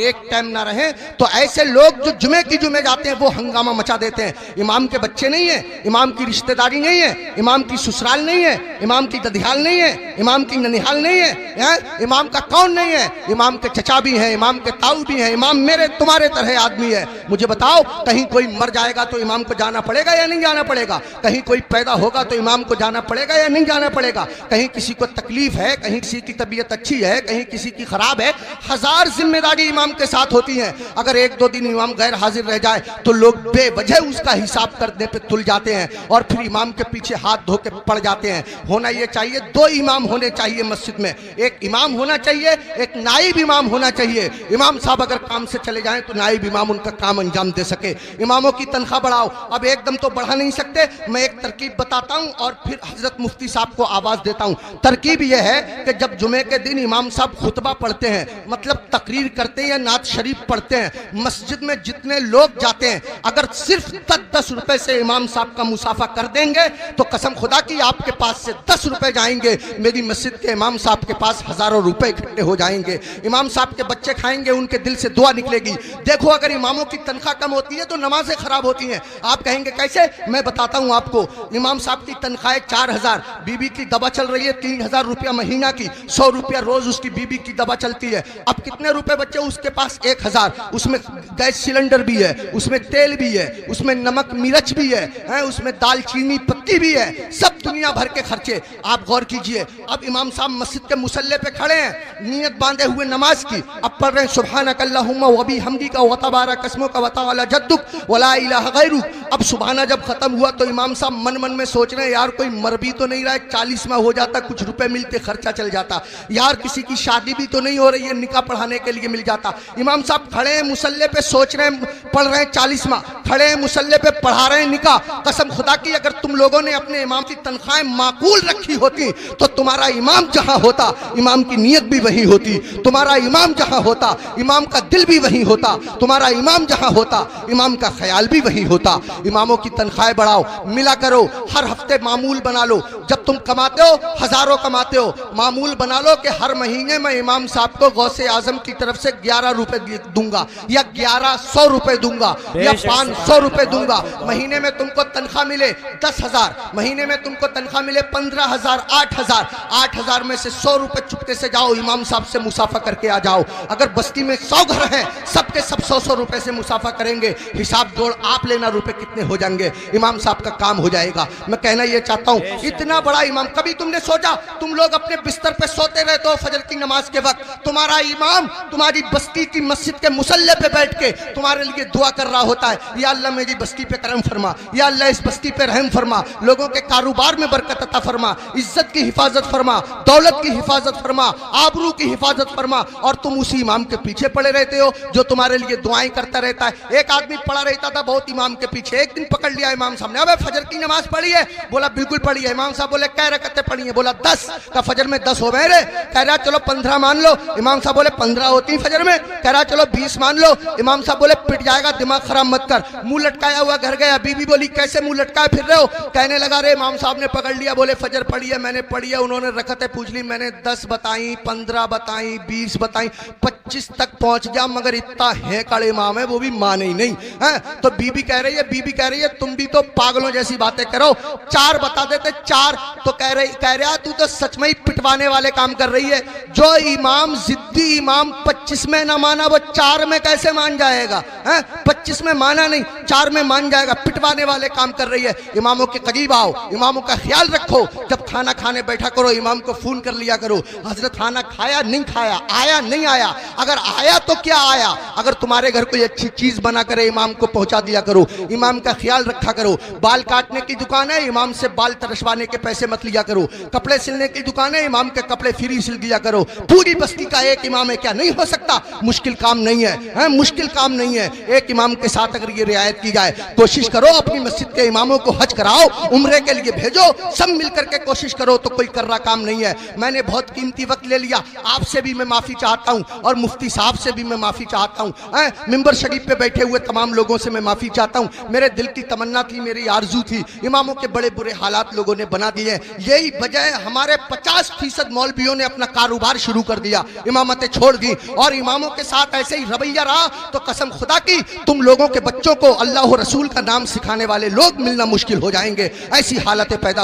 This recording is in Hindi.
एक टाइम ना रहे तो ऐसे लोग जो जुमे की जुमे जाते हैं वो हंगामा मचा देते हैं। इमाम के बच्चे नहीं है, इमाम की रिश्तेदारी नहीं है, इमाम की ससुराल नहीं है, इमाम की ददियाल नहीं है, इमाम की ननिहाल नहीं है, इमाम का कौन नहीं है, इमाम के चचा भी हैं, इमाम के ताऊ भी हैं, इमाम मेरे तुम्हारे तरह आदमी है। मुझे बताओ, कहीं कोई मर जाएगा तो इमाम को जाना पड़ेगा या नहीं जाना पड़ेगा? कहीं कोई पैदा होगा तो इमाम को जाना पड़ेगा या नहीं जाना पड़ेगा? कहीं किसी को तकलीफ है, कहीं किसी की तबीयत अच्छी है, कहीं किसी की खराब है, हजार जिम्मेदारी इमाम के साथ होती है। अगर एक दो दिन इमाम गैर हाजिर रह जाए तो लोग बेवजह उसका हिसाब करने पे तुल जाते हैं और फिर इमाम के पीछे हाथ धो के पड़ जाते हैं। होना ये चाहिए, दो इमाम होने चाहिए मस्जिद में, एक इमाम होना चाहिए, एक नाइब इमाम होना चाहिए। इमाम साहब अगर काम से चले जाएं तो नाइब इमाम उनका काम अंजाम दे सके। इमामों की तनख्वाह बढ़ाओ। अब एकदम तो बढ़ा नहीं सकते, मैं एक तरकीब बताता हूं और फिर हजरत मुफ्ती साहब को आवाज देता हूं। तरकीब यह है कि जब जुमे के दिन इमाम साहब खुतबा पढ़ते हैं, मतलब तकरीर करते हैं या नात शरीफ पढ़ते हैं, मस्जिद में जितने लोग जाते हैं अगर सिर्फ 10-10 रुपए से इमाम साहब का मुसाफा कर देंगे तो कसम खुदा की आपके पास से 10 रुपए जाएंगे, मेरी मस्जिद के इमाम साहब के पास हजारों रुपए इकट्ठे हो जाएंगे। इमाम साहब के बच्चे खाएंगे, उनके दिल से दुआ निकलेगी। देखो, अगर इमामों की तनख्वाह कम होती है तो नमाजें खराब होती हैं। आप कहेंगे कैसे? मैं बताता हूं आपको। इमाम साहब की तनख्वाह 4000, बीबी की दवा चल रही है 3000 रुपया महीना की, 100 रुपया रोज उसकी बीबी की दवा चलती है। अब कितने रुपए बच्चे उसके पास? 1000। उसमें गैस सिलेंडर भी है, उसमें तेल भी है, उसमें नमक मिर्च भी है, उसमें दालचीनी पत्ती भी है, सब दुनिया भर के खर्चे। आप गौर कीजिए, अब इमाम साहब मस्जिद के मुसल्ले पे खड़े हैं, नियत बांधे हुए नमाज की, अब पढ़ रहे हैं सुब्हानकल्लाहुम्मा व बिहम्दिका व तबारक अस्मुका व तआला जद्दुक व ला इलाहा गैरुक। अब सुबहाना जब खत्म हुआ तो इमाम साहब मन मन में सोच रहे हैं, यार कोई मर भी तो नहीं रहा है, 40वां हो जाता, कुछ रुपए मिलते, खर्चा चल जाता, यार किसी की शादी भी तो नहीं हो रही है, निकाह पढ़ाने के लिए मिल जाता। इमाम साहब खड़े हैं मुसल्ले पे, सोच रहे हैं, पढ़ रहे हैं 40वां, खड़े हैं मुसल्ले पे, पढ़ा रहे हैं निकाह। कसम खुदा की अगर तुम लोगों ने अपने इमाम की तनख्वाहें माकूल रखी होती तो तुम्हारा इमाम जहां होता इमाम की नीयत भी वही होती, तुम्हारा इमाम जहां होता इमाम का दिल भी वही होता, तुम्हारा इमाम जहां होता इमाम का ख्याल भी वही होता। इमामों की तनख्वाहें बढ़ाओ, मिला करो, हर हफ्ते मामूल बना लो। जब तुम कमाते हो, हजारों कमाते हो, मामूल बना लो कि हर महीने मैं इमाम साहब को गौसे आजम की तरफ से 11 रुपए दूंगा या 1100 रुपए दूंगा या 500 रुपए दूंगा। महीने में तुमको तनख्वाह मिले 10,000, महीने में तुमको तनख्वाह मिले 15,000, 8,000, 8,000 में से 100 रुपए चुपके से जाओ इमाम साहब से मुसाफा करके आ जाओ। अगर बस्ती में 100 घर हैं, सबके सब 100-100 रुपए से मुसाफा करेंगे, हिसाब जोड़ आप लेना रुपए कितने हो जाएंगे, इमाम साहब का काम हो जाएगा। मैं कहना ये चाहता हूँ, इतना बड़ा इमाम, कभी तुमने सोचा तुम लोग अपने बिस्तर पे सोते रहते हो फजर की नमाज के वक्त, तुम्हारा इमाम तुम्हारी बस्ती की मस्जिद के मुसल्ले पे बैठ के तुम्हारे लिए दुआ कर रहा होता है, या अल्लाह मेरी बस्ती पे करम फरमा, या अल्लाह इस बस्ती पे रहम फरमा, लोगों के कारोबार में बरकत अता फरमा, इज्जत की हिफाजत फरमा, दौलत की हिफाजत फरमा, आबरू की हिफाजत फरमा। और तुम उसी इमाम के पीछे पड़े रहते हो जो तुम्हारे लिए दुआएं करता रहता है। एक आदमी पड़ा रहता था बहुत इमाम के पीछे, एक दिन पकड़ लिया इमाम साहब ने, अबे फजर की नमाज पढ़ी है? बोला बिल्कुल पढ़ी है। इमाम साहब बोले कै रकअतें पढ़ी है? बोला 10। का फजर में 10 हो गए रे? कह रहा चलो 15 मान लो। इमाम साहब बोले 15 होती फजर में? कह रहा चलो 20 मान लो। इमाम साहब बोले पिट जाएगा, दिमाग खराब मत कर। मुंह लटकाया हुआ घर गया, बीबी बोली कैसे मुंह लटकाए फिर रहे हो? कहने लगा रे इमाम साहब ने पकड़ लिया, बोले फजर पढ़ी है? मैंने पढ़ी है। उन्होंने रकअतें पूछ ली, मैंने 10 बताई, 15 बताई, 20 बताई, 25 तक पहुंच गया, मगर इतना है कड़े इमाम है वो भी माने ही नहीं है। तो बीबी कह रही है तुम भी तो पागलों जैसी बातें करो, 4 बता देते 4। तो कह रहा तू तो सच में ही पिटवाने वाले काम कर रही है। जो इमाम जिद्दी इमाम 25 में ना माना वो 4 में कैसे मान जाएगा? 25 में माना नहीं, 4 में मान जाएगा। पिटवाने वाले काम कर रही है। इमामों के करीब आओ, इमामों का ख्याल रखो। जब खाना खाने बैठा करो इमाम को फोन कर लिया करो, हजरत खाना खाया नहीं खाया, आया नहीं आया, अगर आया तो क्या आया। अगर तुम्हारे घर कोई अच्छी चीज बना करे इमाम को पहुंचा दिया करो, इमाम का ख्याल रखा करो। बाल काटने की दुकान है, इमाम से बाल तरशवाने के पैसे मत लिया करो। कपड़े सिलने की दुकान है, इमाम के कपड़े फ्री सिल दिया करो। पूरी बस्ती का एक इमाम है, क्या नहीं हो सकता? मुश्किल काम नहीं है, मुश्किल काम नहीं है। एक इमाम के साथ अगर ये रियायत की जाए, कोशिश करो अपनी मस्जिद के इमामों को हज कराओ, उम्रे के लिए भेजो, सब मिलकर के कोशिश करो तो कोई कर रहा काम नहीं है। मैंने बहुत कीमती वक्त ले लिया, आपसे भी मैं माफी चाहता हूं और मुफ्ती साहब से भी मैं माफी चाहता हूं। मिंबर शरीफ पे बैठे हुए तमाम लोगों से मैं माफी चाहता हूं। मेरे दिल की तमन्ना थी, मेरी आरजू थी, इमामों के बड़े बुरे हालात लोगों ने बना दिए। यही वजह है हमारे 50% मौलवियों ने अपना कारोबार शुरू कर दिया, इमामतें छोड़ दी और इमामों के साथ ऐसे ही रवैया रहा तो कसम खुदा की तुम लोगों के बच्चों को अल्लाह और रसूल का नाम सिखाने वाले लोग मिलना मुश्किल हो जाएंगे। ऐसी हालतें पैदा